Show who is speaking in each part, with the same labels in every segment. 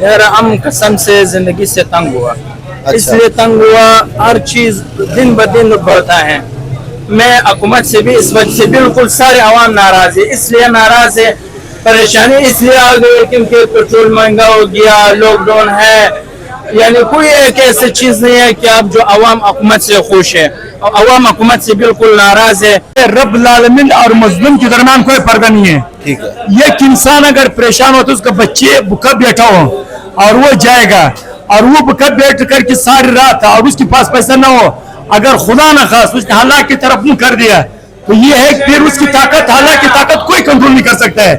Speaker 1: यार हम कसम से जिंदगी से तंग हुआ, इसलिए तंग हुआ, हर चीज दिन ब दिन बढ़ता है। मैं हुकूमत से भी इस वजह से बिल्कुल सारे अवाम नाराज है, इसलिए नाराज है, परेशानी इसलिए आ गई क्योंकि पेट्रोल महंगा हो गया, लॉकडाउन है, यानी कोई एक ऐसी चीज नहीं है कि अब जो अवाम हुकूमत से खुश है, अवाम हुकूमत से बिल्कुल नाराज है। रब आलमीन और मजलूम के दरमियान कोई पर्दा नहीं है।
Speaker 2: ठीक है,
Speaker 1: एक इंसान अगर परेशान हो तो उसका बच्चे भूखा बैठा हो और वो जाएगा और वो भूखा बैठ करके सारी रात और उसके पास पैसा ना हो, अगर खुदा न खास उसने हालात की तरफ मुंह कर दिया तो ये है फिर उसकी ताकत, हालात की ताकत कोई कंट्रोल नहीं कर सकता है,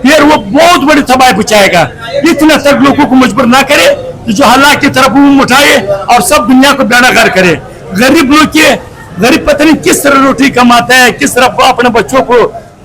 Speaker 1: फिर वो बहुत बड़ी तबाही पहुंचाएगा। इतना तक लोगों को मजबूर ना करे कि जो हालात की तरफ मुंह उठाए और सब दुनिया को बेड़ागर करे। गरीब लोग के गरीब पता नहीं किस तरह रोटी कमाता है, किस तरह अपने बच्चों को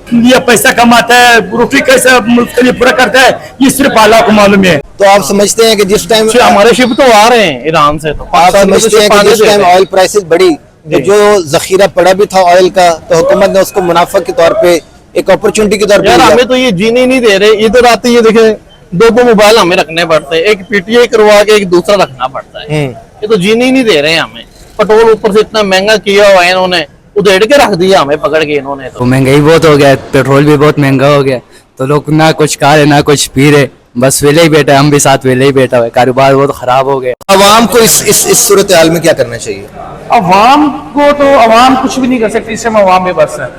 Speaker 1: ये पैसा कमाता है, रोटी कैसे मुल्क के लिए पूरा करता है, ये सिर्फ अल्लाह को मालूम है।
Speaker 2: तो आप समझते हैं कि जिस टाइम
Speaker 3: हमारे शिप तो आ रहे हैं ईरान से, तो
Speaker 2: आप समझते हैं कि जिस टाइम ऑयल प्राइसेस बढ़ी तो जो जखीरा पड़ा भी था ऑयल का, तो हुकूमत ने उसको मुनाफा के तौर पे एक अपॉर्चुनिटी के तौर पे
Speaker 3: यार
Speaker 2: लिया।
Speaker 3: हमें तो ये जीने नहीं दे रहे, इधर आते ये देखे दो मोबाइल हमें रखने पड़ते हैं, एक पीटीआई करवा के एक दूसरा रखना पड़ता है। ये तो जीने ही नहीं दे रहे हैं हमें। पेट्रोल ऊपर से इतना महंगा किया हुआ है इन्होंने, उधेड़ के रख दिया हमें पकड़ के इन्होंने। तो
Speaker 4: महंगाई बहुत हो गया, पेट्रोल भी बहुत महंगा हो गया, तो लोग ना कुछ खा रहे ना कुछ पी रहे, बस वेले ही बैठा, हम भी साथ वेले ही बैठा हुआ, कारोबार बहुत खराब हो गया।
Speaker 2: अवाम को इस सूरत हाल में क्या करना चाहिए?
Speaker 5: अवाम को तो अवाम कुछ भी नहीं कर सकती, इससे अवाम में बस है।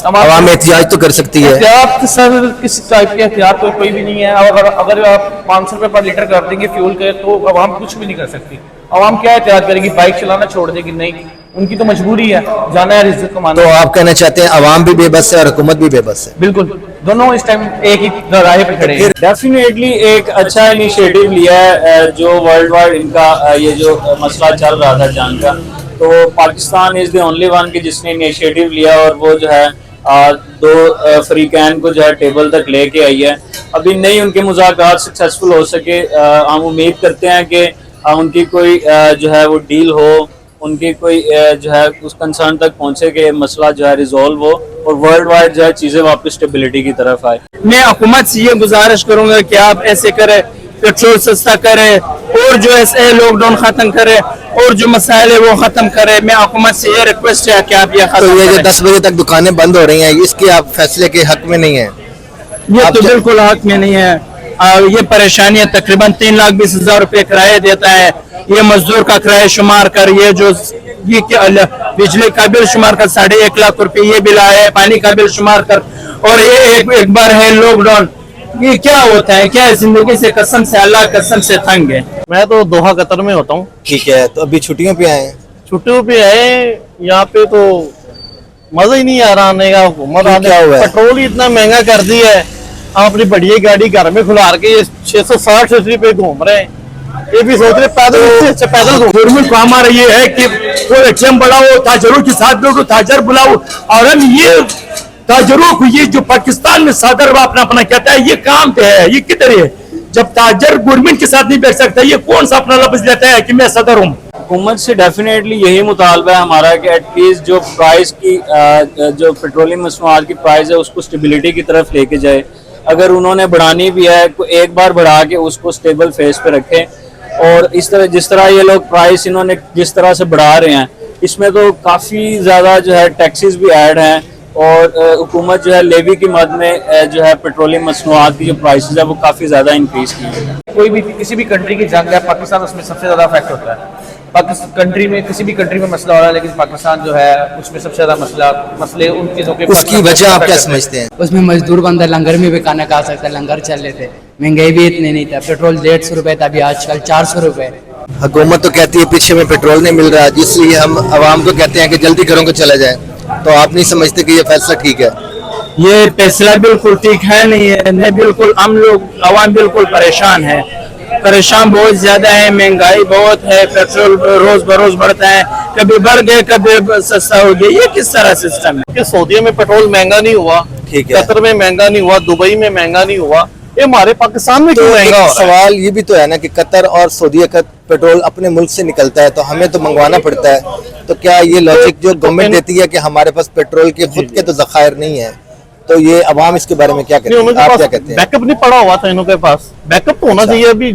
Speaker 2: अवाम एहतियाज तो कर सकती है।
Speaker 5: एहतियात सर किस टाइप के एहतियात तो कोई भी नहीं है। अगर आप 500 रुपए पर लीटर कर देंगे फ्यूल के तो अवाम कुछ भी नहीं कर सकती। अवाम क्या एहतियात करेगी, बाइक चलाना छोड़ देगी? नहीं, उनकी तो मजबूरी है, जाना है रिज़्क़ कमाना।
Speaker 2: तो आप कहना चाहते हैं अवाम भी बेबस है और हुकूमत भी बेबस है?
Speaker 5: बिल्कुल, दोनों इस टाइम एक ही राह पे खड़े हैं।
Speaker 6: डेफिनेटली एक अच्छा इनिशिएटिव लिया है जो वर्ल्ड वाइड इनका ये जो मसला चल रहा था जंग का, तो Pakistan is the only one की जिसने इनिशिएटिव लिया और वो जो है दो फरीकैन को जो है टेबल तक लेके आई है। अभी नहीं उनके मुज़ाकरात सक्सेसफुल हो सके, हम उम्मीद करते हैं कि उनकी कोई जो है वो डील हो, उनकी कोई जो है उस कंसर्न तक पहुंचे कि मसला जो है रिजॉल्व हो और वर्ल्ड वाइड जो है चीज़ें वापस स्टेबिलिटी की तरफ आए।
Speaker 1: मैं हुकूमत से ये गुजारिश करूंगा कि आप ऐसे करें, पेट्रोल सस्ता करें और जो ऐसे लॉकडाउन खत्म करें और जो मसाइल है वो खत्म करें। मैं हुकूमत से ये रिक्वेस्ट है कि आप ये
Speaker 2: तो ये जो 10 बजे तक दुकानें बंद हो रही हैं, इसके आप फैसले के हक में नहीं है?
Speaker 1: ये तो बिल्कुल हक में नहीं है। ये परेशानी है, तकरीबन 3,20,000 रुपये किराया देता है, ये मजदूर का किराया शुमार कर, ये जो ये बिजली का बिल शुमार कर 1.5 लाख रुपए ये बिल आया है, पानी का बिल शुमार कर, और ये एक बार है लॉकडाउन। ये क्या होता है, क्या जिंदगी से कसम से अल्लाह कसम से तंग है।
Speaker 3: मैं तो दोहा कतर में होता हूँ।
Speaker 2: ठीक है, तो अभी छुट्टियों पे आए हैं?
Speaker 3: छुट्टियों पे आए यहाँ पे तो मजा ही नहीं आ रहा आने का।
Speaker 2: क्या हुआ है?
Speaker 3: पेट्रोल ही इतना महंगा कर दिया है, आप अपनी बढ़िया गाड़ी घर में खुला के 660 रुपए घूम रहे हैं। ये भी सोच रहे पैदल पैदल।
Speaker 1: गवर्नमेंट को हमारा ये है कि कोई एटीएम बढ़ाओ, ताजरों के साथ लोगों ताजर बुलाओ, और हम ये ताजरों को ये जो पाकिस्तान में सदर अपना अपना कहता है ये काम पे है, ये किधर है? जब ताजर गवर्नमेंट के साथ नहीं बैठ सकता, ये कौन सा अपना लफ्ज लेता है कि मैं सदर हूँ?
Speaker 6: हुकूमत से डेफिनेटली यही मुतालबा है हमारा कि एटलीस्ट जो प्राइस की जो पेट्रोलियम मसनूआत की प्राइस है उसको स्टेबिलिटी की तरफ लेके जाए। अगर उन्होंने बढ़ानी भी है तो एक बार बढ़ा के उसको स्टेबल फेस पे रखें। और इस तरह जिस तरह ये लोग प्राइस इन्होंने जिस तरह से बढ़ा रहे हैं, इसमें तो काफ़ी ज़्यादा जो है टैक्सेस भी ऐड हैं, और हुकूमत जो है लेवी की मद में जो है पेट्रोलियम मसनूआत की जो प्राइसेस है वो काफ़ी ज़्यादा इंक्रीज की है।
Speaker 5: कोई भी किसी भी कंट्री की जंग है, पाकिस्तान उसमें सबसे ज्यादा इफेक्ट होता है। पाकिस्तान कंट्री में किसी भी कंट्री में मसला हो रहा है, लेकिन पाकिस्तान जो है उसमें सबसे ज्यादा मसले उन चीजों के।
Speaker 2: उसकी वजह आप क्या समझते हैं?
Speaker 4: उसमें मजदूर बंदा लंगर में भी खाना खा सकता है, लंगर चल रहे थे, महंगाई भी इतनी नहीं था, पेट्रोल 150 रुपए था, अभी आजकल 400 रुपए।
Speaker 2: हुकूमत तो कहती है पीछे में पेट्रोल नहीं मिल रहा, जिसलिए हम आवाम को कहते हैं कि जल्दी घरों को चला जाए। तो आप नहीं समझते कि ये फैसला ठीक है?
Speaker 1: ये फैसला बिल्कुल ठीक है नहीं है, नहीं बिल्कुल। हम लोग आवाम बिल्कुल परेशान है, परेशान बहुत ज्यादा है, महंगाई बहुत है, पेट्रोल रोज बरोज बढ़ता है, कभी बढ़ गए कभी सस्ता हो गया। ये किस तरह सिस्टम है?
Speaker 3: सऊदी में पेट्रोल महंगा नहीं हुआ,
Speaker 2: ठीक है,
Speaker 3: कतर में महंगा नहीं हुआ, दुबई में महंगा नहीं हुआ, ये हमारे पाकिस्तान में क्यों महंगा हो रहा है?
Speaker 2: सवाल ये भी तो है ना कि कतर और सऊदी का पेट्रोल अपने मुल्क से निकलता है, तो हमें तो मंगवाना पड़ता है। तो क्या ये लॉजिक जो गवर्नमेंट देती है कि हमारे पास पेट्रोल के खुद के तो ज़खायर नहीं है, तो ये अवाम इसके बारे में क्या कहते हैं? आप क्या कहते हैं?
Speaker 3: बैकअप नहीं पड़ा हुआ था इनके पास, बैकअप तो होना चाहिए। अभी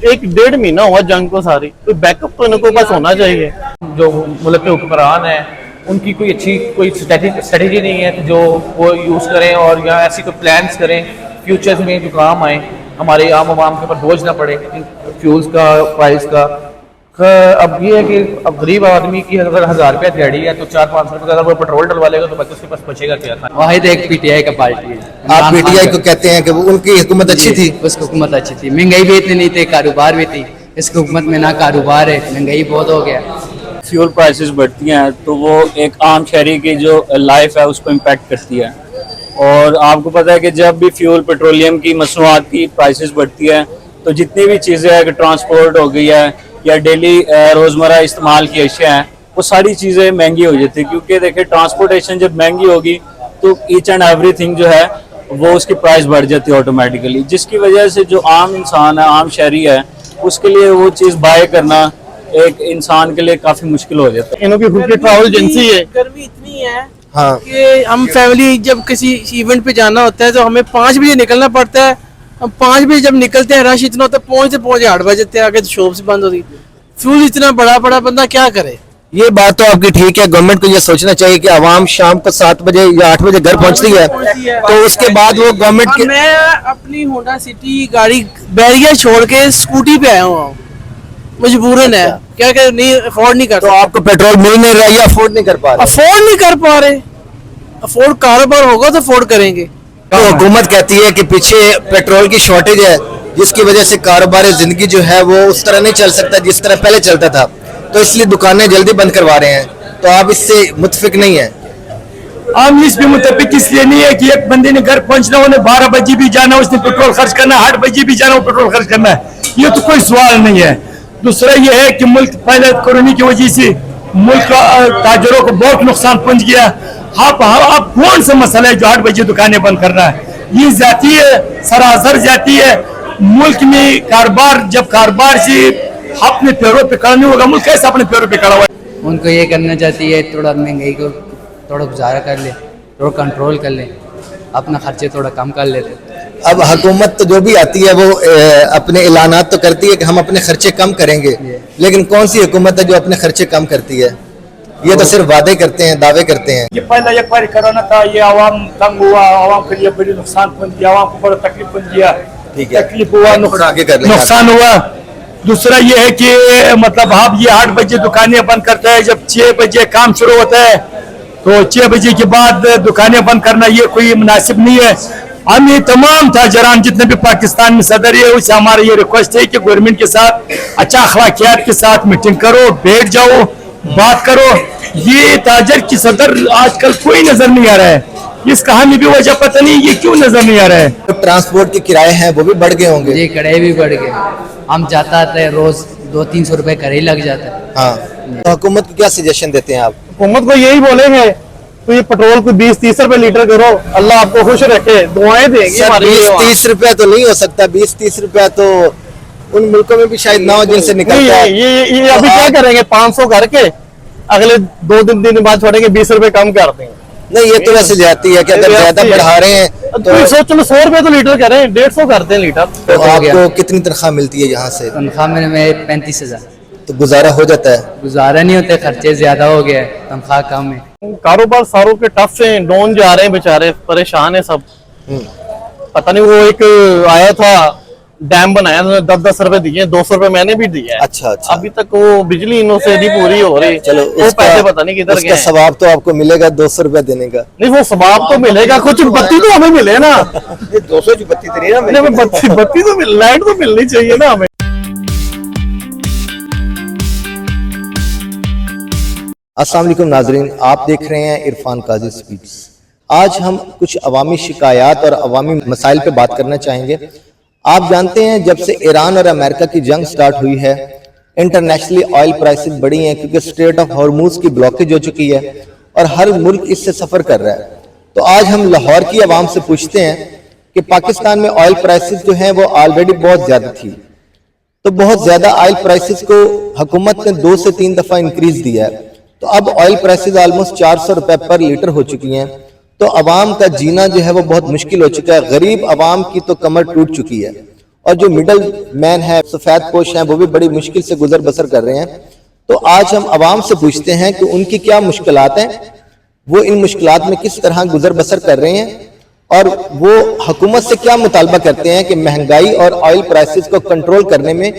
Speaker 3: एक 1.5 महीना हुआ जंग को सारी, तो बैकअप तो इनको पास होना चाहिए।
Speaker 5: जो मुल्क के हुक्मरान हैं उनकी कोई अच्छी कोई स्ट्रेटेजी नहीं है जो वो यूज़ करें और या ऐसी कोई प्लान्स करें फ्यूचर्स में जो काम आए, हमारे आम आवाम के ऊपर बोझ ना पड़े फ्यूल्स का प्राइस का। अब ये है कि अब गरीब आदमी की अगर 1000 रुपया दिहाड़ी है तो 400-500 रुपये अगर वो पेट्रोल डलवा लेगा तो बच्चे उसके पास बचेगा क्या?
Speaker 4: वाहिद एक पीटीआई का पार्टी है।
Speaker 2: आप पीटीआई को कहते हैं कि वो उनकी हुकूमत अच्छी थी?
Speaker 4: उसकी हुकूमत अच्छी थी, महंगाई भी इतनी नहीं थी, कारोबार भी थी। इसकी हुकूमत में ना कारोबार है, महंगाई बहुत हो गया।
Speaker 6: फ्यूल प्राइसेस बढ़ती हैं तो वो एक आम शहरी की जो लाइफ है उसको इम्पैक्ट करती है। और आपको पता है कि जब भी फ्यूल पेट्रोलियम की मसनूआत की प्राइसेस बढ़ती है तो जितनी भी चीज़ें हैं कि ट्रांसपोर्ट हो गई है या डेली रोज़मर्रा इस्तेमाल की अशिया हैं वो सारी चीज़ें महंगी हो जाती है। क्योंकि देखिए ट्रांसपोर्टेशन जब महंगी होगी तो ईच एंड एवरीथिंग जो है वो उसकी प्राइस बढ़ जाती है ऑटोमेटिकली, जिसकी वजह से जो आम इंसान है, आम शहरी है, उसके लिए वो चीज़ बाय करना एक इंसान के लिए काफ़ी मुश्किल हो जाता है।
Speaker 3: इनकी खुद की ट्रैवल एजेंसी है।
Speaker 7: गर्मी इतनी है
Speaker 2: हाँ।
Speaker 7: कि हम फैमिली जब किसी इवेंट पे जाना होता है तो हमें 5 बजे निकलना पड़ता है। हम 5 बजे जब निकलते हैं रश इतना होता है, पहुंचते 8 बजे जाते हैं, आगे तो शॉप से बंद होती। फ्यूल इतना बड़ा बंदा क्या करे?
Speaker 2: ये बात तो आपकी ठीक है, गवर्नमेंट को ये सोचना चाहिए कि आवाम शाम को 7 बजे या 8 बजे घर पहुंचती है तो उसके बाद वो गवर्नमेंट के।
Speaker 7: मैं अपनी होंडा सिटी गाड़ी बैरियर छोड़ के स्कूटी पे आया हूँ, मजबूरन है, क्या क्या नहीं अफोर्ड नहीं कर
Speaker 2: तो आपको पेट्रोल मिल नहीं रहा या अफोर्ड नहीं कर पा रहे?
Speaker 7: अफोर्ड नहीं कर पा रहे। अफोर्ड कारोबार होगा तो अफोर्ड करेंगे।
Speaker 2: तो हुकूमत कहती है कि पीछे पेट्रोल की शॉर्टेज है जिसकी वजह से कारोबार जिंदगी जो है वो उस तरह नहीं चल सकता जिस तरह पहले चलता था, तो इसलिए दुकानें जल्दी बंद करवा रहे हैं। तो आप इससे मुतफिक नहीं है?
Speaker 1: हम इस भी मुतफिक इसलिए नहीं है कि एक बंदे ने घर पहुंचना, उन्हें 12 बजे भी जाना, उसने पेट्रोल खर्च करना है, 8 बजे भी जाना, वो पेट्रोल खर्च करना है, ये तो कोई सवाल नहीं है। दूसरा ये है कि मुल्क पहले कोरोना की वजह से मुल्क का ताजरों को बहुत नुकसान पहुंच गया। आप कौन सा मसला है जो 8 बजे दुकानें बंद करना है? ये जाती है, सरासर जाती है। मुल्क में कारोबार, जब कारोबार से अपने पैरों पे खड़ा नहीं होगा, मुल्क कैसे अपने पैरों पे खड़ा हुआ?
Speaker 4: उनको ये करना चाहती है थोड़ा महंगाई को थोड़ा गुजारा कर ले, थोड़ा कंट्रोल कर ले, अपना खर्चे थोड़ा कम कर लेते।
Speaker 2: अब हुकूमत तो जो भी आती है वो अपने ऐलानात तो करती है कि हम अपने खर्चे कम करेंगे, लेकिन कौन सी हुकूमत है जो अपने खर्चे कम करती है? ये तो सिर्फ वादे करते हैं, दावे करते हैं।
Speaker 1: ये पहला एक बार कोरोना था, ये आवाम तंग हुआ, आवाम के लिए बड़ी नुकसान पहुंच गया, आवाम को बड़ा तकलीफ पहुंच गया,
Speaker 2: ठीक है,
Speaker 1: तकलीफ हुआ,
Speaker 2: आगे कर लेंगे।
Speaker 1: नुकसान हुआ। दूसरा ये है कि मतलब आप ये 8 बजे दुकानें बंद करते हैं, जब 6 बजे काम शुरू होता है तो 6 बजे के बाद दुकानें बंद करना ये कोई मुनासिब नहीं है। हम ये तमाम ताजरान जितने भी पाकिस्तान में सदर है उससे हमारा ये रिक्वेस्ट है कि गवर्नमेंट के साथ अच्छा अखलाकियात के साथ मीटिंग करो, बैठ जाओ, बात करो। ये ताजर की सदर आजकल कोई नजर नहीं आ रहा है, इसका हमें भी वजह पता नहीं ये क्यों नजर नहीं आ रहा है।
Speaker 2: तो ट्रांसपोर्ट के किराए हैं वो भी बढ़ गए होंगे?
Speaker 4: ये किराए भी बढ़ गए, हम जाता आते रोज 200-300 रुपए कर ही लग जाता है।
Speaker 2: हाँ, तो हुकूमत को क्या सजेशन देते हैं आप?
Speaker 3: हुकूमत को यही बोलेंगे तो ये पेट्रोल को 20-30 रुपए लीटर करो, अल्लाह आपको खुश रखे, दुआएं देंगे हमारे लिए।
Speaker 2: 20-30 रुपया तो नहीं हो सकता, 20-30 रुपया तो उन मुल्कों में भी शायद ना हो जिनसे निकलता है।
Speaker 3: ये अभी क्या करेंगे, 500 करके अगले 2 दिन बाद छोड़ेंगे, 20 रुपए कम कर देंगे।
Speaker 2: नहीं, ये तो वैसे जाती है कि अगर ज्यादा बढ़ा रहे हैं तो
Speaker 3: सोचो 100 रुपए तो लीटर करें, 150 करते हैं लीटर।
Speaker 2: तो आपको कितनी तनख्वाह मिलती है यहाँ से?
Speaker 4: तनख्वाह में 35,000।
Speaker 2: तो गुजारा हो जाता है?
Speaker 4: गुजारा नहीं होते, खर्चे ज्यादा हो गए, तनख्वाह कम है।
Speaker 3: कारोबार सारों के टफ है, डाउन जा रहे हैं, बेचारे परेशान है सब। पता नहीं, वो एक आया था डैम बनाया, 10-10 रुपए दिए, 200 रुपए मैंने भी दिया है।
Speaker 2: अच्छा।
Speaker 3: अभी तक वो बिजली इनों से नहीं पूरी हो रही।
Speaker 2: चलो,
Speaker 3: वो पैसे पता नहीं किधर गए।
Speaker 2: सवाब तो आपको मिलेगा 200 रुपया देने का।
Speaker 3: नहीं, वो सवाब तो मिलेगा, कुछ बत्ती तो हमें मिले ना।
Speaker 2: 200 की बत्ती तो नहीं ना
Speaker 3: बत्ती तो लाइट तो मिलनी चाहिए ना हमें।
Speaker 2: अस्सलाम वालेकुम नाजरीन, आप देख रहे हैं इरफान काजी स्पीच। आज हम कुछ अवामी शिकायत और अवामी मसाइल पे बात करना चाहेंगे। आप जानते हैं जब से ईरान और अमेरिका की जंग स्टार्ट हुई है, इंटरनेशनली ऑयल प्राइसेस बढ़ी हैं क्योंकि स्ट्रेट ऑफ हॉर्मूज की ब्लॉकेज हो चुकी है और हर मुल्क इससे सफर कर रहा है। तो आज हम लाहौर की आवाम से पूछते हैं कि पाकिस्तान में ऑयल प्राइसेस जो हैं वो ऑलरेडी बहुत ज्यादा थी, तो बहुत ज्यादा ऑयल प्राइसेस को हुकूमत ने 2 से 3 दफा इंक्रीज दिया है, तो अब ऑयल प्राइसेस ऑलमोस्ट 400 रुपए पर लीटर हो चुकी हैं। तो अवाम का जीना जो है वो बहुत मुश्किल हो चुका है, गरीब अवाम की तो कमर टूट चुकी है। اور جو مڈل مین ہے سفید پوش ہیں وہ بھی بڑی مشکل سے گزر بسر کر رہے ہیں. تو آج ہم عوام سے پوچھتے ہیں کہ ان کی کیا مشکلات ہیں, وہ ان مشکلات میں کس طرح گزر بسر کر رہے ہیں, اور وہ حکومت سے کیا مطالبہ کرتے ہیں کہ مہنگائی اور آئل پرائسز کو کنٹرول کرنے میں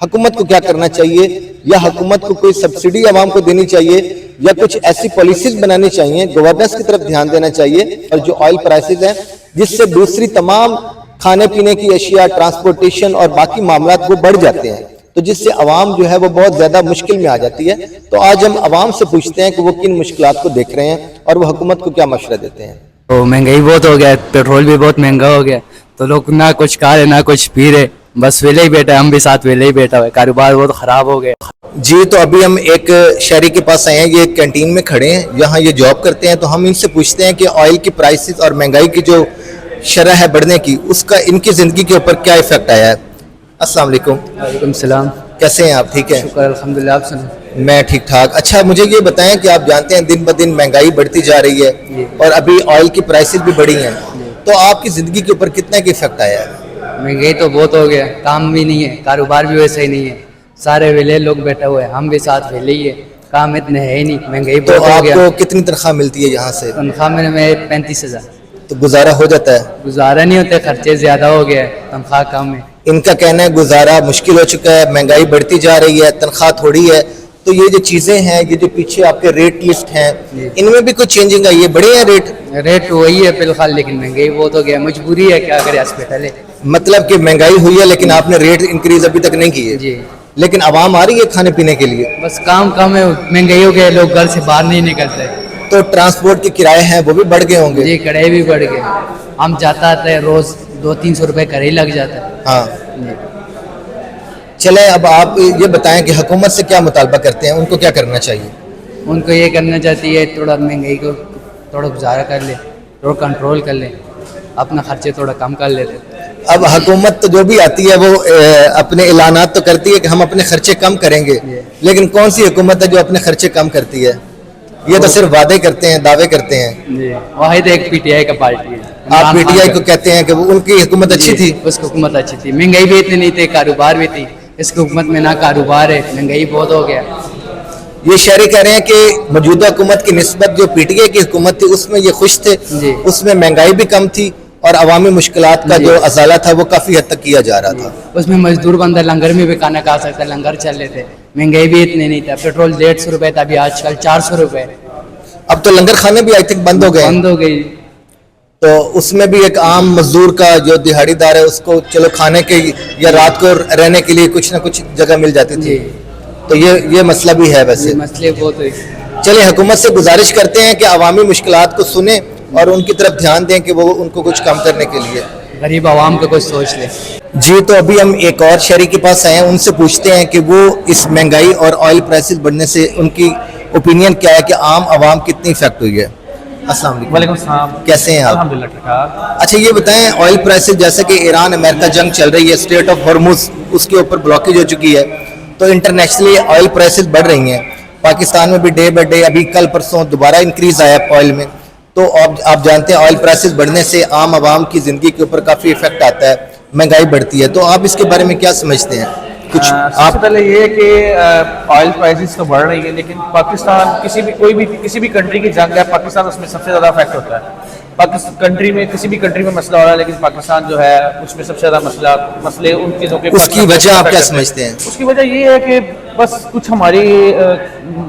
Speaker 2: حکومت کو کیا کرنا چاہیے, یا حکومت کو کوئی سبسڈی عوام کو دینی چاہیے, یا کچھ ایسی پالیسیز بنانی چاہیے, گورننس کی طرف دھیان دینا چاہیے. اور جو آئل پرائسز ہیں جس سے دوسری تمام کھانے پینے کی اشیاء, ٹرانسپورٹیشن اور باقی معاملات وہ بڑھ جاتے ہیں, تو جس سے عوام جو ہے وہ بہت زیادہ مشکل میں آ جاتی ہے. تو آج ہم عوام سے پوچھتے ہیں کہ وہ کن مشکلات کو دیکھ رہے ہیں اور وہ حکومت کو کیا مشورہ دیتے ہیں.
Speaker 4: تو مہنگائی بہت ہو گیا ہے, پیٹرول بھی بہت مہنگا ہو گیا ہے, تو لوگ نہ کچھ کھا رہے نہ کچھ پی رہے, بس ویلے ہی بیٹھا ہے, ہم بھی ساتھ ویلے ہی بیٹھا ہوئے, کاروبار بہت خراب ہو گیا.
Speaker 2: جی تو ابھی ہم ایک شہری کے پاس آئے ہیں, یہ کینٹین میں کھڑے ہیں, یہاں یہ جاب کرتے ہیں. تو ہم ان سے پوچھتے ہیں کہ آئل کی پرائسز اور مہنگائی کی جو شرح ہے بڑھنے کی, اس کا ان کی زندگی کے اوپر کیا ایفیکٹ آیا ہے. السلام علیکم.
Speaker 4: وعلیکم السلام.
Speaker 2: کیسے ہیں آپ؟ ٹھیک ہے,
Speaker 4: شکر الحمدللہ, آپ سنیں.
Speaker 2: میں ٹھیک ٹھاک. اچھا مجھے یہ بتائیں کہ آپ جانتے ہیں دن بدن مہنگائی بڑھتی جا رہی ہے اور ابھی آئل کی پرائسز بھی بڑھی ہیں, تو آپ کی زندگی کے اوپر کتنا کی ایفیکٹ آیا ہے؟
Speaker 4: مہنگائی تو بہت ہو گیا, کام بھی نہیں ہے, کاروبار بھی ویسے ہی نہیں ہے, سارے ویلے لوگ بیٹھے ہوئے ہیں, ہم بھی ساتھ ویلے ہی ہے, کام اتنے ہے ہی نہیں, مہنگائی
Speaker 2: تو
Speaker 4: بہت ہو
Speaker 2: آپ
Speaker 4: گیا.
Speaker 2: کو کتنی تنخواہ ملتی ہے یہاں سے؟
Speaker 4: تنخواہ میں 35,000.
Speaker 2: تو گزارا ہو جاتا ہے؟
Speaker 4: گزارا نہیں ہوتے, خرچے زیادہ ہو گیا ہے, تنخواہ کم ہے.
Speaker 2: ان کا کہنا ہے گزارا مشکل ہو چکا ہے, مہنگائی بڑھتی جا رہی ہے, تنخواہ تھوڑی ہے. تو یہ جو چیزیں ہیں, یہ جو پیچھے آپ کے ریٹ لسٹ ہیں, ان میں بھی کچھ چینجنگ آئی ہے؟ بڑھے ہیں ریٹ؟
Speaker 4: ریٹ وہی ہے فی الحال, لیکن مہنگائی بہت ہو گیا, مجبوری ہے, کیا کرے ہاسپٹل ہے.
Speaker 2: مطلب کہ مہنگائی ہوئی ہے لیکن آپ نے ریٹ انکریز ابھی تک نہیں کی ہے.
Speaker 4: جی,
Speaker 2: لیکن عوام آ رہی ہے کھانے پینے کے لیے.
Speaker 4: بس کام کم ہے, مہنگائی ہو گیا, لوگ گھر سے باہر نہیں نکلتے.
Speaker 2: تو ٹرانسپورٹ کے کرائے ہیں وہ بھی بڑھ گئے ہوں گے.
Speaker 4: جی, کرائے بھی بڑھ گئے, ہم جاتا آتے ہیں روز 200-300 روپے کرے ہی لگ جاتا ہے.
Speaker 2: ہاں
Speaker 4: جی.
Speaker 2: چلیں اب آپ یہ بتائیں کہ حکومت سے کیا مطالبہ کرتے ہیں, ان کو کیا کرنا چاہیے؟
Speaker 4: ان کو یہ کرنا چاہتی ہے تھوڑا مہنگائی کو تھوڑا گزارا کر لے, تھوڑا کنٹرول کر لے, اپنا خرچے تھوڑا کم کر لیتے.
Speaker 2: اب حکومت تو جو بھی آتی ہے وہ اپنے اعلانات تو کرتی ہے کہ ہم اپنے خرچے کم کریں گے, لیکن کون سی حکومت ہے جو اپنے خرچے کم کرتی ہے؟ یہ تو صرف وعدے کرتے ہیں, دعوے کرتے ہیں.
Speaker 4: جی, واحد ایک پی ٹی آئی کا پارٹی ہے.
Speaker 2: آپ پی ٹی آئی کو کہتے ہیں کہ وہ ان کی حکومت اچھی تھی؟
Speaker 4: اس کی حکومت اچھی تھی, مہنگائی بھی اتنی نہیں تھی, کاروبار بھی تھی. اس کی حکومت میں نہ کاروبار ہے, مہنگائی بہت ہو گیا.
Speaker 2: یہ شہری کہہ رہے ہیں کہ موجودہ حکومت کی نسبت جو پی ٹی آئی کی حکومت تھی اس میں یہ خوش تھے, اس میں مہنگائی بھی کم تھی اور عوامی مشکلات کا جو ازالہ تھا وہ کافی حد تک کیا جا رہا تھا.
Speaker 4: اس میں مزدور بندہ لنگر میں بھی کھانا کھا سکتا ہے, لنگر چل رہے تھے, مہنگائی بھی اتنی نہیں تھا, پیٹرول 150 روپے تھا, ابھی آج کل 400 روپے.
Speaker 2: اب تو لنگر کھانے بھی آئی تھنک بند ہو گئے.
Speaker 4: بند ہو گئی.
Speaker 2: تو اس میں بھی ایک عام مزدور کا جو دہاڑی دار ہے اس کو چلو کھانے کے یا رات کو رہنے کے لیے کچھ نہ کچھ جگہ مل جاتی تھی. تو یہ مسئلہ بھی ہے. ویسے
Speaker 4: مسئلے بہت ہوئے.
Speaker 2: چلیں حکومت سے گزارش کرتے ہیں کہ عوامی مشکلات کو سنیں اور ان کی طرف دھیان دیں کہ وہ ان کو کچھ کم کرنے کے لیے
Speaker 4: غریب عوام کو کچھ سوچ لے.
Speaker 2: جی تو ابھی ہم ایک اور شہری کے پاس آئے ہیں, ان سے پوچھتے ہیں کہ وہ اس مہنگائی اور آئل پرائسز بڑھنے سے ان کی اوپینین کیا ہے, کہ عام عوام کتنی افیکٹ ہوئی ہے. السلام علیکم.
Speaker 5: وعلیکم السلام.
Speaker 2: کیسے ہیں آپ؟
Speaker 5: الحمدللہ ٹھیک ٹھاک.
Speaker 2: اچھا یہ بتائیں, آئل پرائسز جیسے کہ ایران امریکہ جنگ چل رہی ہے, اسٹریٹ آف ہرمز اس کے اوپر بلاکیج ہو چکی ہے, تو انٹرنیشنلی آئل پرائسز بڑھ رہی ہیں. پاکستان میں بھی ڈے بائی ڈے ابھی کل پرسوں دوبارہ انکریز آیا آئل میں. تو آپ جانتے ہیں آئل پرائسز بڑھنے سے عام عوام کی زندگی کے اوپر کافی افیکٹ آتا ہے, مہنگائی بڑھتی ہے. تو آپ اس کے بارے میں کیا سمجھتے ہیں کچھ؟
Speaker 5: سب سے پہلے یہ ہے کہ آئل پرائسز تو بڑھ رہی ہے, لیکن پاکستان کسی بھی کنٹری کی جنگ ہے, پاکستان اس میں سب سے زیادہ افیکٹ ہوتا ہے. کنٹری میں کسی بھی کنٹری میں مسئلہ ہو رہا ہے, لیکن پاکستان جو ہے اس میں سب سے زیادہ مسئلے ان چیزوں کے.
Speaker 2: اس کی وجہ آپ کیا سمجھتے ہیں؟
Speaker 5: اس کی وجہ یہ ہے کہ بس کچھ ہماری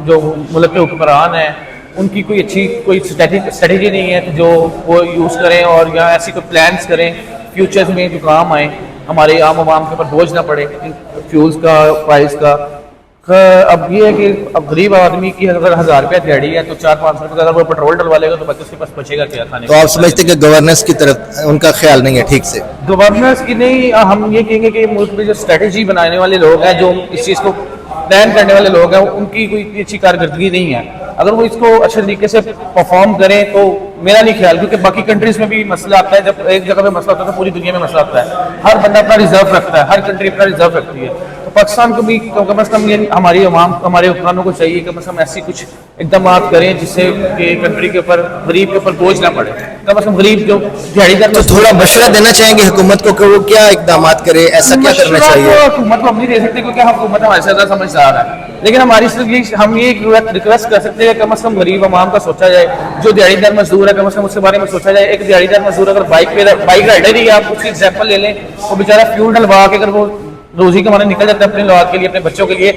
Speaker 5: جو ملک کے حکمران ہیں ان کی کوئی اچھی اسٹریٹجی نہیں ہے جو وہ یوز کریں اور یا ایسی کوئی پلانس کریں فیوچرز میں جو کام آئیں, ہمارے عام عوام کے اوپر بوجھ نہ پڑے فیولز کا پرائز کا. اب یہ ہے کہ اب غریب آدمی کی اگر 1000 روپیہ دیہڑی ہے تو 400-500 روپے اگر وہ پیٹرول ڈلوا لے گا تو باقی اس کے پاس بچے گا کیا کھانے.
Speaker 2: تو آپ سمجھتے ہیں کہ گورننس کی طرف ان کا خیال نہیں ہے ٹھیک سے؟
Speaker 5: گورننس کی نہیں, ہم یہ کہیں گے کہ ملک میں جو اسٹریٹجی بنانے والے لوگ ہیں, جو اس چیز کو پلان کرنے والے لوگ ہیں, ان کی کوئی اچھی کارکردگی نہیں ہے. اگر وہ اس کو اچھے طریقے سے پرفارم کریں تو میرا نہیں خیال, کیونکہ باقی کنٹریز میں بھی مسئلہ آتا ہے, جب ایک جگہ پہ مسئلہ ہوتا ہے تو پوری دنیا میں مسئلہ آتا ہے. ہر بندہ اپنا ریزرو رکھتا ہے, ہر کنٹری اپنا ریزرو رکھتی ہے. تو تو پاکستان کو بھی کم از کم یہ ہماری عوام ہمارے حکمرانوں کو چاہیے کم از کم ایسی کچھ اقدامات کریں جس سے کہ کنٹری کے اوپر غریب کے اوپر بوجھ نہ پڑے. کم از کم غریب جو دیہڑی در
Speaker 2: تو تھوڑا مشورہ دینا چاہیں گے حکومت کو کہ وہ کیا اقدامات کرے, ایسا کیا کرنا چاہیے؟
Speaker 5: حکومت کو ہم نہیں دے سکتے کیونکہ حکومت ہمارے سے زیادہ سمجھدار ہے, لیکن ہماری صرف ہم یہ ریکویسٹ کر سکتے ہیں کہ کم از کم غریب عوام کا سوچا جائے. جو دیہڑی در مزدور ہے کم از کم اس کے بارے میں سوچا جائے. ایک دیہڑی در مزدور اگر بائک رائڈر ہی ہے, آپ اس کی ایگزامپل لے لیں, وہ بیچارہ فیول ڈلوا کے اگر وہ روزی کمانے نکل جاتا ہے اپنے لوگ کے لیے, اپنے بچوں کے لیے,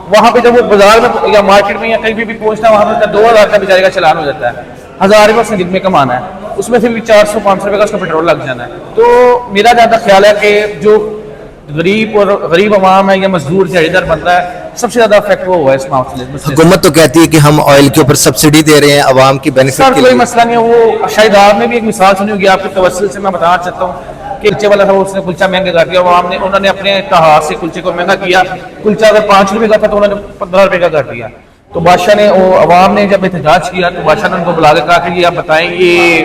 Speaker 5: وہاں پہ جب وہ بازار میں یا مارکیٹ میں یا کہیں بھی پہنچتا ہے وہاں پہ 2000 کا بیچارے کا چلان ہو جاتا ہے. 1000 روپے اس نے دن میں کمانا ہے, اس میں سے بھی 400-500 روپے کا اس کا پیٹرول لگ جانا ہے. تو میرا زیادہ خیال ہے کہ جو غریب عوام ہے یا مزدور دیہڑی در بنتا ہے سب سے زیادہ افیکٹ وہ ہوا ہے اس معاملے میں.
Speaker 2: حکومت تو کہتی ہے کہ ہم آئل کے اوپر سبسڈی دے رہے ہیں عوام کی بینیفٹ کے لیے.
Speaker 5: کوئی مسئلہ نہیں ہے, وہ شاید آپ نے بھی ایک مثال سنی ہوگی آپ کے توسل سے, میں بتانا چاہتا ہوں کہ کلچے والا تھا, اس نے کلچا مہنگا کر دیا, عوام نے انہوں نے اپنے اتحاد سے کلچے کو مہنگا کیا. کلچا اگر 5 روپے کا تھا تو انہوں نے 15 روپے کا کر دیا. تو بادشاہ نے عوام نے جب احتجاج کیا تو بادشاہ نے ان کو بلا کے کہا کہ یہ آپ بتائیں یہ